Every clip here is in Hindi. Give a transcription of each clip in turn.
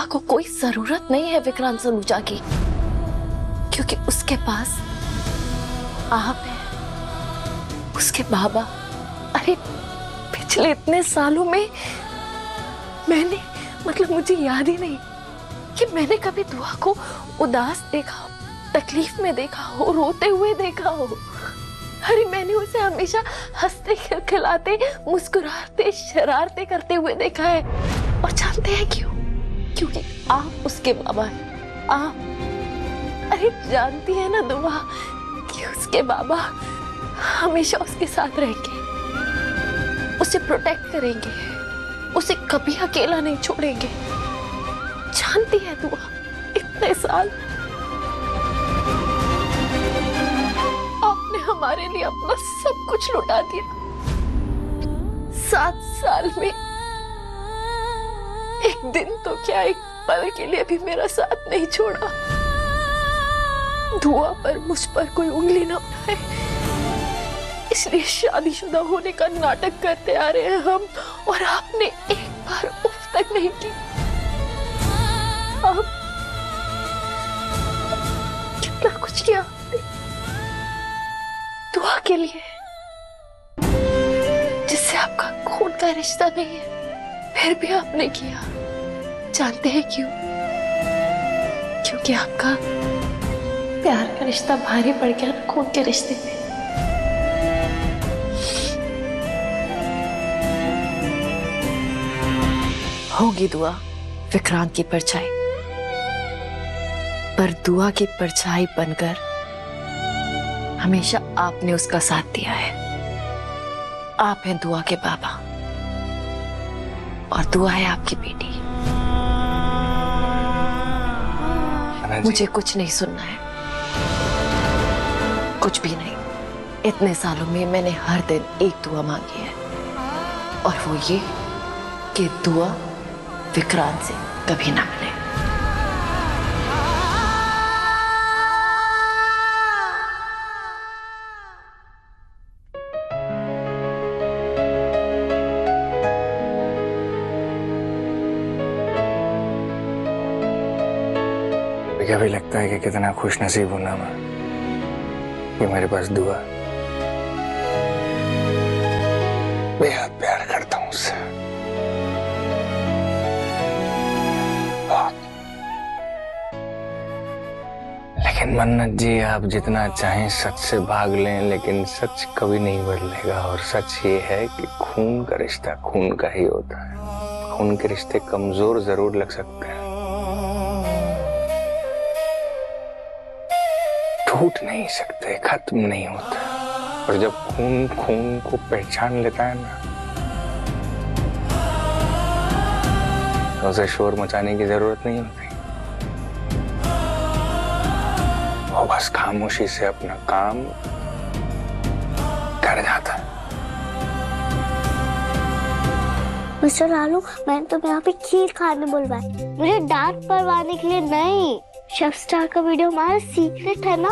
को कोई जरूरत नहीं है विक्रांत सलूजा की, क्योंकि उसके पास आप हैं, उसके बाबा। अरे पिछले इतने सालों में मैंने मुझे याद ही नहीं कि मैंने कभी दुआ को उदास देखा हो, तकलीफ में देखा हो, रोते हुए देखा हो। अरे मैंने उसे हमेशा हंसते खिलखिलाते, मुस्कुराते, शरारते करते हुए देखा है। और जानते हैं क्यों? क्योंकि आप उसके बाबा हैं। आप अरे जानती है ना दुआ कि उसके बाबा हमेशा उसके साथ रहेंगे, उसे प्रोटेक्ट करेंगे, उसे कभी अकेला नहीं छोड़ेंगे। जानती है दुआ, इतने साल आपने हमारे लिए अपना सब कुछ लुटा दिया। 7 साल में एक दिन तो क्या, एक पल के लिए भी मेरा साथ नहीं छोड़ा। दुआ पर, मुझ पर कोई उंगली ना उठाए, इसलिए शादीशुदा होने का नाटक करते आ रहे हैं हम, और आपने एक बार उफ तक नहीं की। आप कितना कुछ किया दुआ के लिए, जिससे आपका खून का रिश्ता नहीं है, फिर भी आपने किया। जानते हैं क्यों? क्योंकि आपका प्यार का रिश्ता भारी पड़ गया ना खून के रिश्ते में। होगी दुआ विक्रांत की परछाई, पर दुआ की परछाई बनकर हमेशा आपने उसका साथ दिया है। आप हैं दुआ के बाबा और दुआ है आपकी बेटी। मुझे कुछ नहीं सुनना है, कुछ भी नहीं। इतने सालों में मैंने हर दिन एक दुआ मांगी है, और वो ये कि दुआ विक्रांत से कभी ना मिले। मुझे भी लगता है कि कितना खुश नसीब हूं ना मैं कि मेरे पास दुआ। बेहद प्यार करता हूं उससे, बहुत। लेकिन मन्नत जी, आप जितना चाहें सच से भाग लें, लेकिन सच कभी नहीं बदलेगा। और सच ये है कि खून का रिश्ता खून का ही होता है। खून के रिश्ते कमजोर जरूर लग सकते हैं, टूट नहीं सकते, खत्म नहीं होता। और जब खून खून को पहचान लेता है ना, तो उसे शोर मचाने की जरूरत नहीं होती। वो बस खामोशी से अपना काम कर जाता है। मिस्टर लालू, मैंने तो यहाँ पे खीर खाने बुलवाया, मुझे डांट पड़वाने के लिए नहीं। शेफ स्टार का वीडियो हमारा सीक्रेट है ना।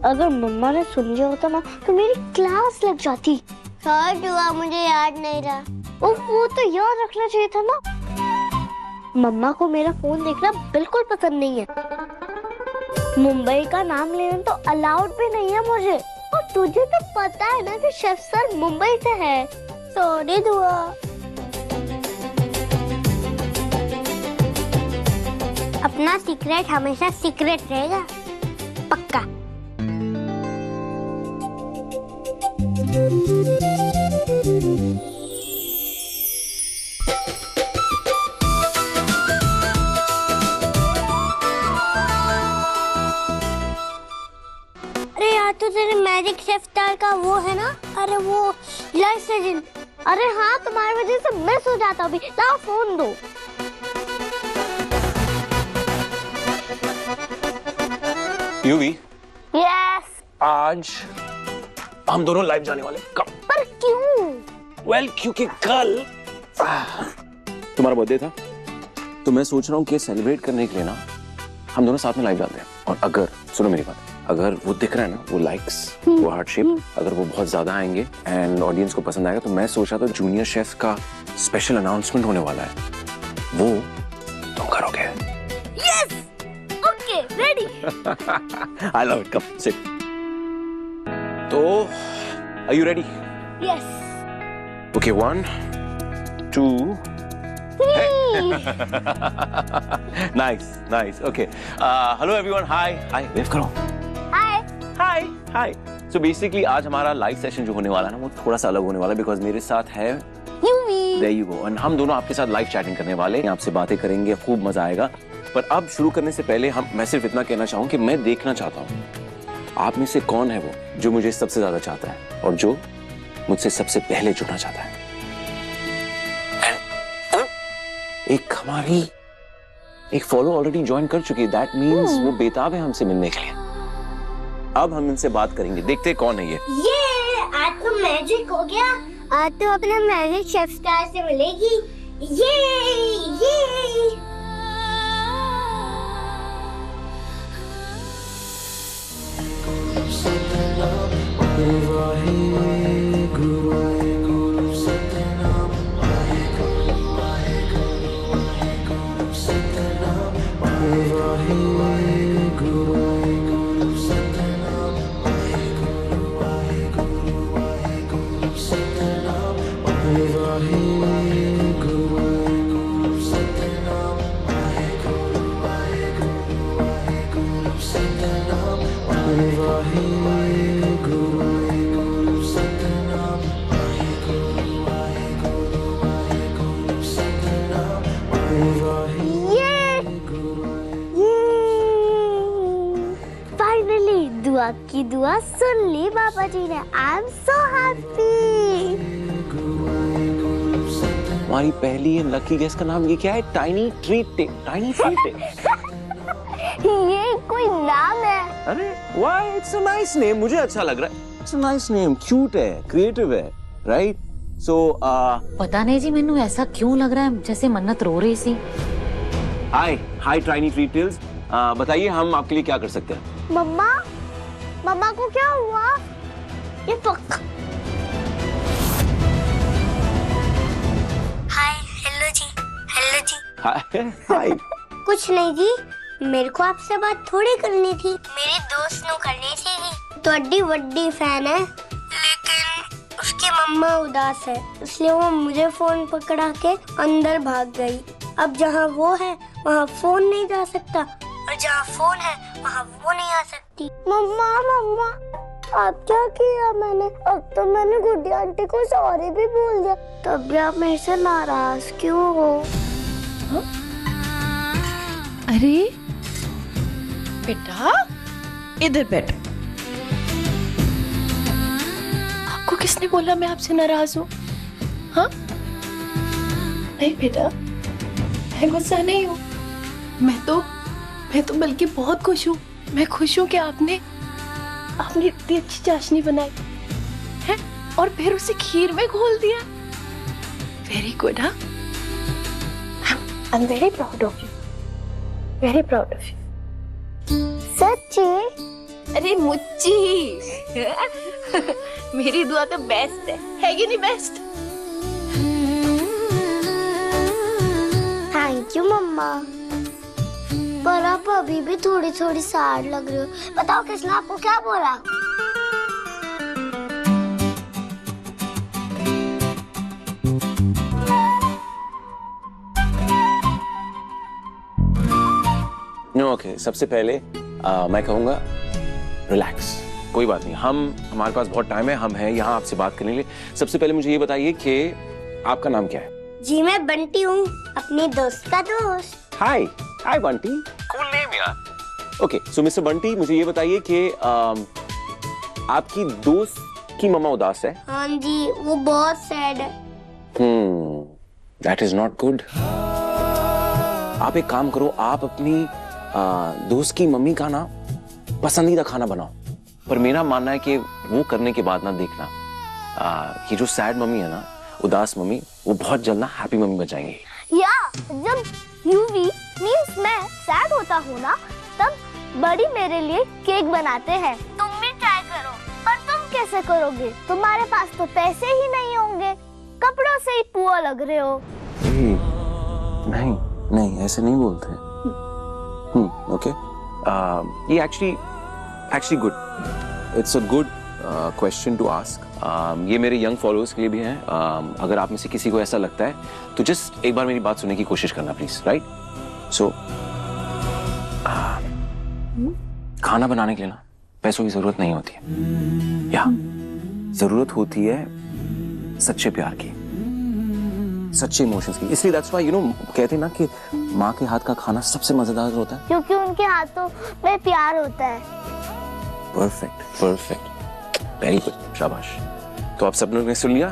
अगर मम्मा ने सुन लिया होता ना तो मेरी क्लास लग जाती। सॉरी दुआ, मुझे याद नहीं रहा। वो तो याद रखना चाहिए था ना। मम्मा को मेरा फोन देखना बिल्कुल पसंद नहीं है। मुंबई का नाम लेना तो अलाउड भी नहीं है मुझे। और तुझे तो पता है ना कि शेफ सर मुंबई से है। सॉरी दुआ। अपना सीक्रेट हमेशा सीक्रेट रहेगा, पक्का। अरे यार, तो तेरे मैजिक शेफ स्टार का वो है ना, अरे वो लाइफ लेजेंड। अरे हाँ, तुम्हारी वजह से मिस हो जाता अभी। लाओ फोन दो। UV, yes. आज हम दोनों लाइव जाने वाले। कब? पर क्यों? वेल, क्योंकि कल तुम्हारा बर्थडे था, तो मैं सोच रहा हूँ कि सेलिब्रेट करने के लिए ना हम दोनों साथ में लाइव जाते हैं। और अगर, सुनो मेरी बात, अगर वो दिख रहा है ना, वो लाइक्स, वो हार्ट शेप, अगर वो बहुत ज्यादा आएंगे एंड ऑडियंस को पसंद आएगा, तो मैं सोच रहा था जूनियर शेफ का स्पेशल अनाउंसमेंट होने वाला है। वो तुम करोगे। Yes, okay, ready. I love it. Come, sit. तो, are you ready? Yes. Okay, 1, 2. Nice, nice. Okay. Hello everyone. Hi. Wave करो. हाय। Hi. So basically आज हमारा लाइव सेशन जो होने वाला है ना वो थोड़ा सा अलग होने वाला है बिकॉज मेरे साथ है यूवी। There you go. और हम दोनों आपके साथ लाइव चैटिंग करने वाले हैं, आपसे बातें करेंगे, खूब मजा आएगा। पर अब शुरू करने से पहले मैं सिर्फ इतना कहना चाहूँ कि मैं देखना चाहता हूँ आप में से कौन है वो जो मुझे सबसे ज्यादा चाहता है और जो मुझसे सबसे पहले जुड़ना चाहता है। एक फॉलो ऑलरेडी ज्वाइन कर चुकी है, दैट मीन्स वो बेताब है हमसे मिलने के लिए। अब हम इनसे बात करेंगे, देखते हैं कौन है ये। आज तो मैजिक हो गया। आज तो अपना मैजिक शेफ स्टार से मिलेगी। ये फाइनली दुआ की दुआ सुन ली बाबा जी ने। I am so happy. हमारी पहली लकी गेस्ट का नाम ये क्या है? Tiny treat. टाइनी ट्रीट ये कोई नाम है? अरे वाह, इट्स अ नाइस नेम, मुझे अच्छा लग रहा है। It's a nice name, cute है, क्रिएटिव है, राइट? सो पता नहीं जी, मैंने ऐसा क्यों लग रहा है जैसे मन्नत रो रही सी। हाय टाइनी ट्रीटल्स, बताइए हम आपके लिए क्या कर सकते हैं? मम्मा को क्या हुआ? ये पक। हाय, हेलो जी। हाय। कुछ नहीं जी, मेरे को आपसे बात थोड़ी करनी थी, मेरे दोस्त ने करनी थी। तो बड़ी फैन है, लेकिन उसकी मम्मा उदास है, इसलिए वो मुझे फोन पकड़ा के अंदर भाग गई। अब जहाँ वो है वहाँ फोन नहीं जा सकता, और जहाँ फोन है वहाँ वो नहीं आ सकती। मम्मा आप क्या किया मैंने? अब तो मैंने गुड्डी आंटी को सॉरी भी बोल दिया, तब भी आप मेरे से नाराज क्यों हो? अरे बेटा, इधर बैठ। आपको किसने बोला मैं आपसे नाराज हूँ? हाँ? नहीं बेटा, मैं गुस्सा नहीं हूँ। मैं तो बल्कि बहुत खुश हूँ। मैं खुश हूँ कि आपने इतनी अच्छी चाशनी बनाई है और फिर उसे खीर में घोल दिया। Very good. हाँ, I am very proud of you, very proud of you. सच्ची? अरे मुच्ची मेरी दुआ तो बेस्ट है कि नहीं बेस्ट? थैंक यू मम्मा। पर आप अभी भी थोड़ी सैड लग रहे हो। बताओ किसने आपको क्या बोला? ओके, सबसे पहले मैं कहूँगा रिलैक्स, कोई बात नहीं, हमारे पास बहुत टाइम है, हम हैं यहाँ आपसे बात करने के लिए। सबसे पहले मुझे ये बताइए कि आपका नाम क्या है? जी मैं बंटी हूँ, अपनी दोस्त का दोस्त। हाय बंटी, कूल नेम यार। ओके, सो मिस्टर बंटी, मुझे ये बताइए कि आपकी दोस्त की मम्मा उदास है? हाँ जी, वो बहुत सैड है। That is not good. आप एक काम करो, आप अपनी दोस्त की मम्मी का ना पसंदीदा खाना बनाओ। पर मेरा मानना है कि वो करने के बाद ना देखना, ये जो सैड मम्मी है ना, उदास मम्मी, वो बहुत जल्द ना हैप्पी मम्मी बन जाएंगी। या जब यूवी मींस मैं सैड होता हूँ ना, तब बड़ी मेरे लिए केक बनाते हैं। तुम भी ट्राई करो। पर तुम कैसे करोगे? तुम्हारे पास तो पैसे ही नहीं होंगे, कपड़ों से ही पुआ लग रहे हो। नहीं नहीं, ऐसे नहीं बोलते। ओके, ये actually good, it's a good question to ask. ये मेरे यंग फॉलोअर्स के लिए भी है। अगर आप में से किसी को ऐसा लगता है तो जस्ट एक बार मेरी बात सुनने की कोशिश करना प्लीज, राइट? सो खाना बनाने के लिए ना पैसों की जरूरत नहीं होती है, या जरूरत होती है सच्चे प्यार की, सच्चे इमोशंस की। इसलिए दैट्स व्हाई कहते हैं ना कि माँ के हाथ का खाना सबसे मजेदार होता है, क्योंकि उनके हाथों में प्यार होता है। परफेक्ट परफेक्ट, वेरी गुड, शाबाश। तो आप सब लोगों ने सुन लिया,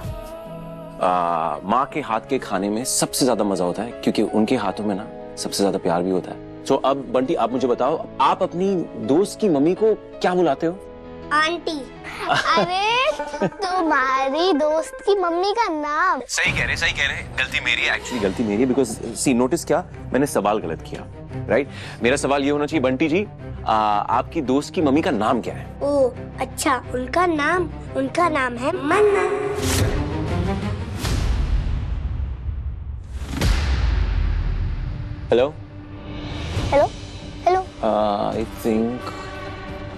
माँ के हाथ के खाने में सबसे ज्यादा मजा होता है क्योंकि उनके हाथों में ना सबसे ज्यादा प्यार भी होता है। तो अब बंटी, आप मुझे बताओ, आप अपनी दोस्त की मम्मी को क्या बुलाते हो? आंटी। अरे तुम्हारी दोस्त की मम्मी का नाम। सही कह रहे, गलती मेरी है, एक्चुअली गलती मेरी है, बिकॉज सी नोटिस क्या, मैंने सवाल गलत किया, राइट? मेरा सवाल ये होना चाहिए, बंटी जी आपकी दोस्त की मम्मी का नाम क्या है? ओ अच्छा, उनका नाम है Manna. Hello hello hello I think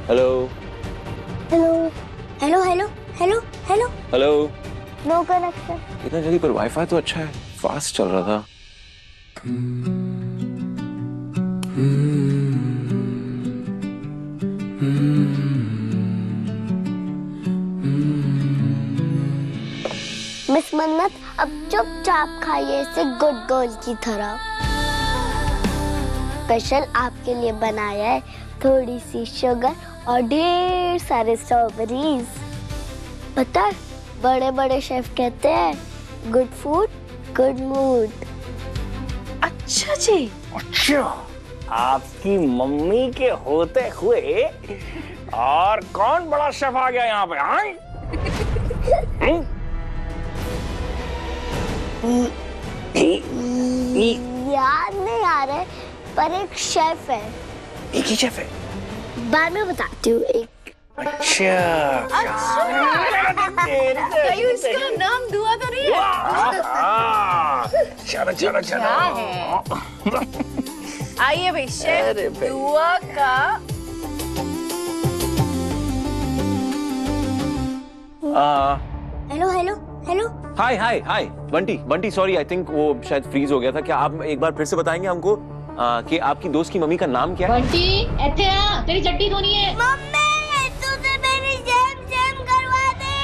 hello hello hello hello hello hello hello. No connection. इतना जल्दी? पर वाईफाई तो अच्छा है, फास्ट चल रहा था। मिस मन्नत, अब चुपचाप खाइए इसे गुड गर्ल की तरह। स्पेशल आपके लिए बनाया है, थोड़ी सी शुगर और ढेर सारे स्ट्रॉबेरीज। पता है, बड़े बड़े शेफ कहते हैं गुड फूड गुड मूड। अच्छा जी। अच्छा, आपकी मम्मी के होते हुए और कौन बड़ा शेफ आ गया यहाँ पे? हाँ? याद नहीं आ रहा है, पर एक शेफ है। एक ही शेफ है? बाद में बताती हूँ। एक अच्छा, कहीं उसका नाम दुआ तो नहीं है? चलो चलो चलो। आइए भाई, शेफ दुआ का hello hello hello. Hi hi hi Bunty, sorry, I think वो शायद फ्रीज हो गया था। क्या आप एक बार फिर से बताएंगे हमको कि आपकी दोस्त की मम्मी का नाम क्या है? बंटी, इत्थे आ, तेरी चट्टी धोनी है। मम्मी, तू तो मेरी जैम करवा दे।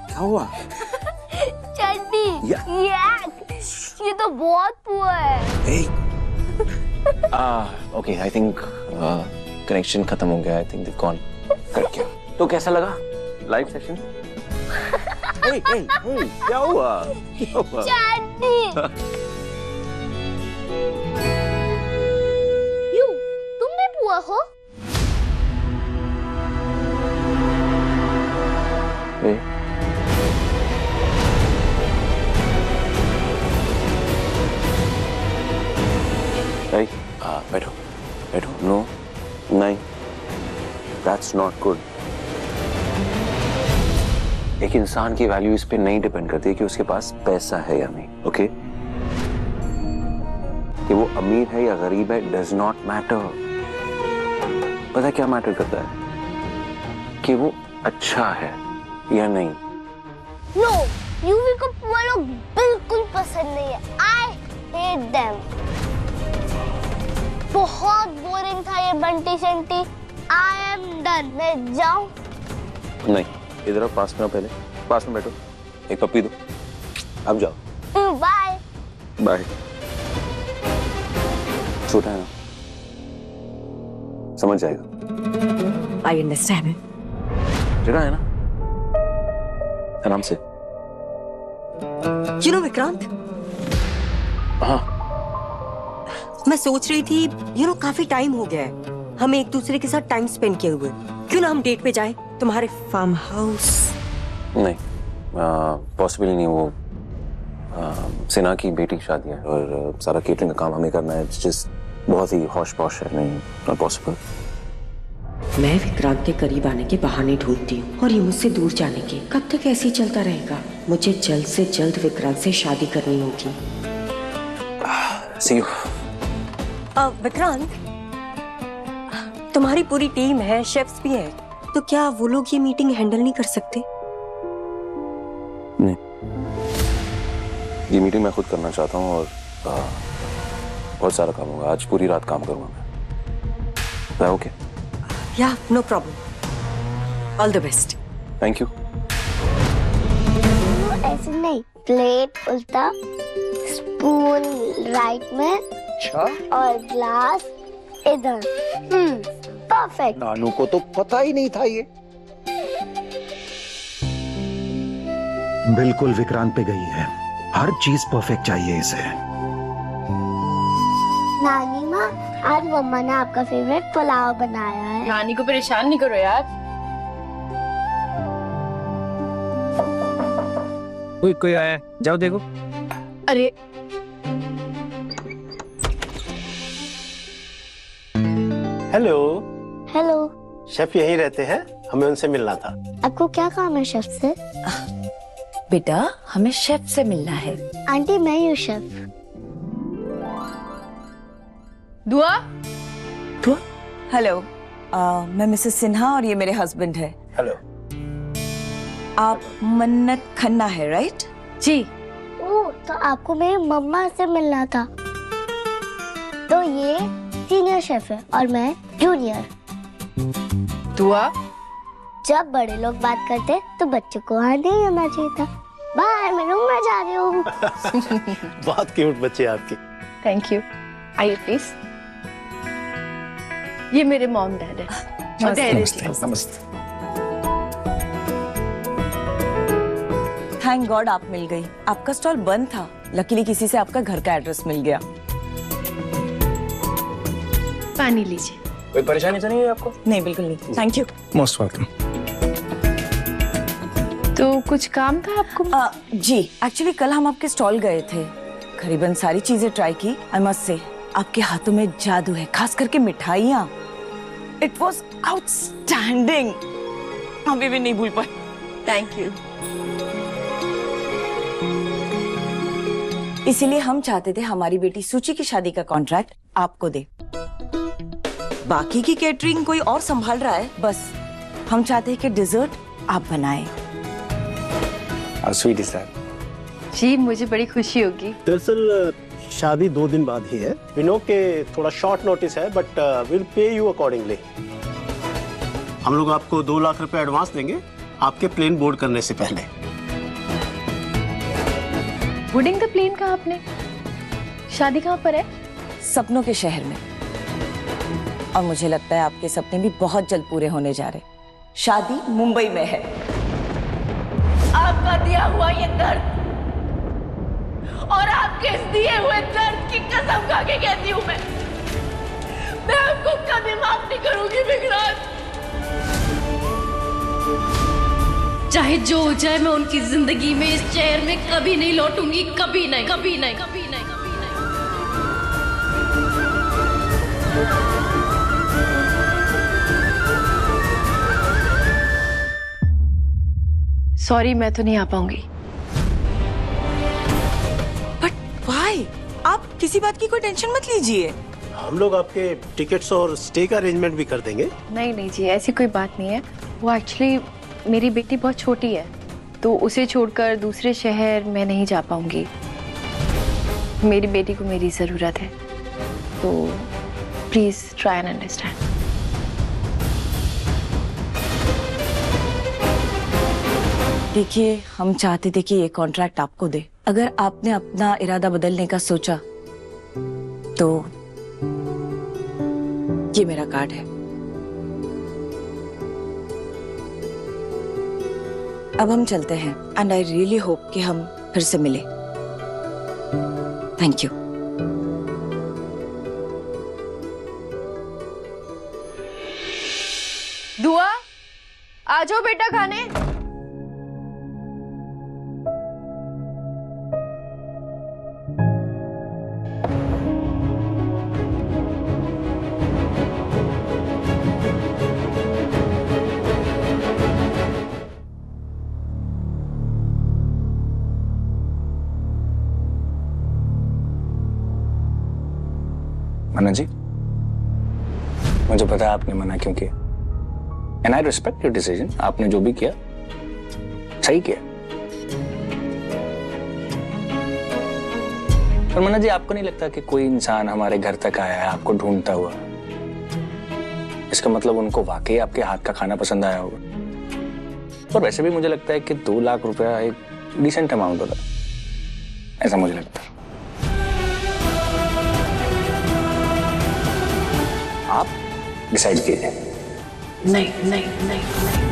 क्या हुआ? चड्डी। ये तो बहुत पुअर है। ओके, आई थिंक कनेक्शन खत्म हो गया। I think they gone. Cut गया। तो कैसा लगा लाइव सेशन? क्या हुआ? चड्डी। यू, तुम भी पुआ हो? बैठो बैठो। नो, नहीं, दैट्स नॉट गुड। एक इंसान की वैल्यू इस पे नहीं डिपेंड करती कि उसके पास पैसा है या नहीं, ओके? कि वो अमीर है या गरीब है डज नॉट मैटर। पता है क्या मैटर करता है? कि वो अच्छा है या नहीं। नो, यूवी को पुआ लोग बिल्कुल पसंद नहीं है। I hate them. बहुत बोरिंग था ये Bunty Shunty. I am done. मैं जाऊं? नहीं, इधर आओ, पास में आओ, पहले पास में बैठो, एक पप्पी दो। अब जाओ। Bye bye. छोटा है ना, समझ जाएगा। I understand. जगह है ना, आराम से। You know, विक्रांत, हाँ, मैं सोच रही थी काफी टाइम हो गया है हमें एक दूसरे के साथ टाइम स्पेंड किए हुए। क्यों ना हम डेट पे जाएं तुम्हारे फार्म हाउस? नहीं, पॉसिबल नहीं। वो सिन्हा की बेटी की शादी है और सारा केटरिंग का काम हमें करना है। जस्ट बहुत ही हौश पौश है, नहीं, नॉट पॉसिबल। मैं विक्रांत के करीब आने के बहाने ढूंढती हूँ और ये मुझसे दूर जाने के। कब तक ऐसे ही चलता रहेगा? मुझे जल्द से जल्द विक्रांत से शादी करनी होगी। See you. विक्रांत, तुम्हारी पूरी टीम है, शेफ्स भी हैं, तो क्या वो लोग ये मीटिंग हैंडल नहीं कर सकते? नहीं, ये मीटिंग मैं खुद करना चाहता हूँ और बहुत सारा काम होगा। आज पूरी रात काम करूंगा मैं। ओके? या no problem. All the best. Thank you. ऐसे नहीं, प्लेट उल्टा, स्पून राइट में और ग्लास इधर। परफेक्ट। नानू को तो पता ही नहीं था ये। बिल्कुल विक्रांत पे गई है, हर चीज परफेक्ट चाहिए इसे। नानी माँ, आज मम्मा ने आपका फेवरेट पुलाव बनाया है। नानी को परेशान नहीं करो यार। कोई आया है, जाओ देखो। अरे हेलो। हेलो। शेफ यहीं रहते हैं, हमें उनसे मिलना था। आपको क्या काम है शेफ से? बेटा, हमें शेफ से मिलना है। आंटी मैं ही हूँ शेफ। दुआ। हेलो, मैं मिसेस सिन्हा और ये मेरे हस्बैंड है। हेलो। आप मन्नत खन्ना है, राइट? जी। ओह, तो आपको मेरी मम्मा से मिलना था। तो ये सीनियर शेफ है और मैं जूनियर। दुआ। जब बड़े लोग बात करते तो बच्चों को वहाँ नहीं आना चाहिए था। बाय, मैं रूम में जा रही हूँ। बहुत क्यूट बच्चे आपके। Thank you. आइए प्लीज। ये मेरे मॉम डैड है। नमस्ते। थैंक गॉड आप मिल गई। आपका स्टॉल बंद था, लकीली किसी से आपका घर का एड्रेस मिल गया। पानी लीजिए। कोई परेशानी तो नहीं है आपको? नहीं, बिल्कुल नहीं। Thank you. Most welcome. तो कुछ काम था आपको? जी, एक्चुअली कल हम आपके स्टॉल गए थे, करीबन सारी चीजें ट्राई की। आई मस्ट से आपके हाथों में जादू है, खास करके मिठाइयाँ। It was outstanding. अभी भी नहीं भूल पाए। Thank you. इसीलिए हम चाहते थे हमारी बेटी सूची की शादी का कॉन्ट्रैक्ट आपको दे। बाकी की कैटरिंग कोई और संभाल रहा है, बस हम चाहते हैं कि डिजर्ट आप बनाएं। Sweet sir. जी, मुझे बड़ी खुशी होगी। दरअसल शादी 2 दिन बाद ही है। वी नो के थोड़ा शॉर्ट नोटिस है, but will pay you accordingly. हम लोग आपको 2 लाख रुपए एडवांस देंगे आपके प्लेन बोर्ड करने से पहले। बोर्डिंग द प्लेन कहा आपने? शादी कहाँ पर है? सपनों के शहर में। और मुझे लगता है आपके सपने भी बहुत जल्द पूरे होने जा रहे। शादी मुंबई में है। आपका दिया हुआ ये दर्द और आपके इस दिए हुए दर्द की कसम खा के कहती हूँ मैं आपको कभी माफ नहीं करूंगी विक्रांत। चाहे जो हो जाए, मैं उनकी जिंदगी में, इस शहर में कभी नहीं लौटूंगी। कभी नहीं, कभी नहीं, कभी नहीं, कभी नहीं। सॉरी, मैं तो नहीं आ पाऊंगी। But why? आप किसी बात की कोई टेंशन मत लीजिए। हम लोग आपके टिकट्स और स्टे का अरेंजमेंट भी कर देंगे। नहीं नहीं जी, ऐसी कोई बात नहीं है। वो एक्चुअली मेरी बेटी बहुत छोटी है, तो उसे छोड़कर दूसरे शहर मैं नहीं जा पाऊंगी। मेरी बेटी को मेरी ज़रूरत है, तो प्लीज़ ट्राई एंड अंडरस्टैंड। देखिए, हम चाहते थे कि ये कॉन्ट्रैक्ट आपको दे। अगर आपने अपना इरादा बदलने का सोचा तो ये मेरा कार्ड है। अब हम चलते हैं एंड आई रियली होप कि हम फिर से मिले। Thank you. दुआ, आ जाओ बेटा खाने। मुझे पता है आपने मना क्यों किया, and I respect your decision. आपने जो भी किया सही किया। पर मन्ना जी, आपको नहीं लगता कि कोई इंसान हमारे घर तक आया है आपको ढूंढता हुआ, इसका मतलब उनको वाकई आपके हाथ का खाना पसंद आया होगा। और वैसे भी मुझे लगता है कि 2 लाख रुपया एक डिसेंट अमाउंट होता है, ऐसा मुझे लगता है। आप डिसाइड कीजिए। नहीं नहीं नहीं नहीं